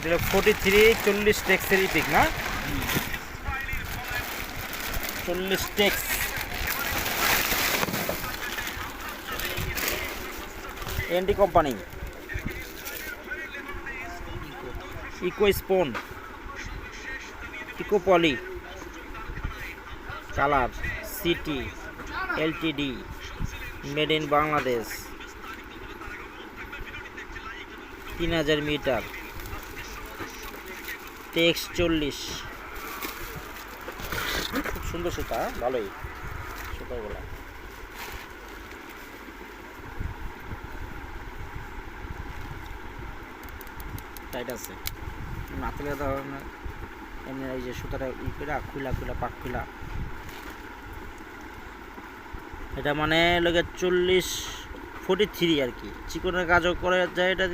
এটা 43 40 টেক্সের ইপিক না, 40 tex. ND company, eco spun, eco poly, colour city LTD, made in Bangladesh, 3000 metre, tex 40। খুব সুন্দর সুতা, ভালোই সুতাগুলো। টাইট আছে, নাতলে ধরনের এমনি এই যে সুতাটা খুলা পাক খুলা। এটা মানে লোকে 43 আর কি, চিকনের কাজও করে যায় এটা দিয়ে।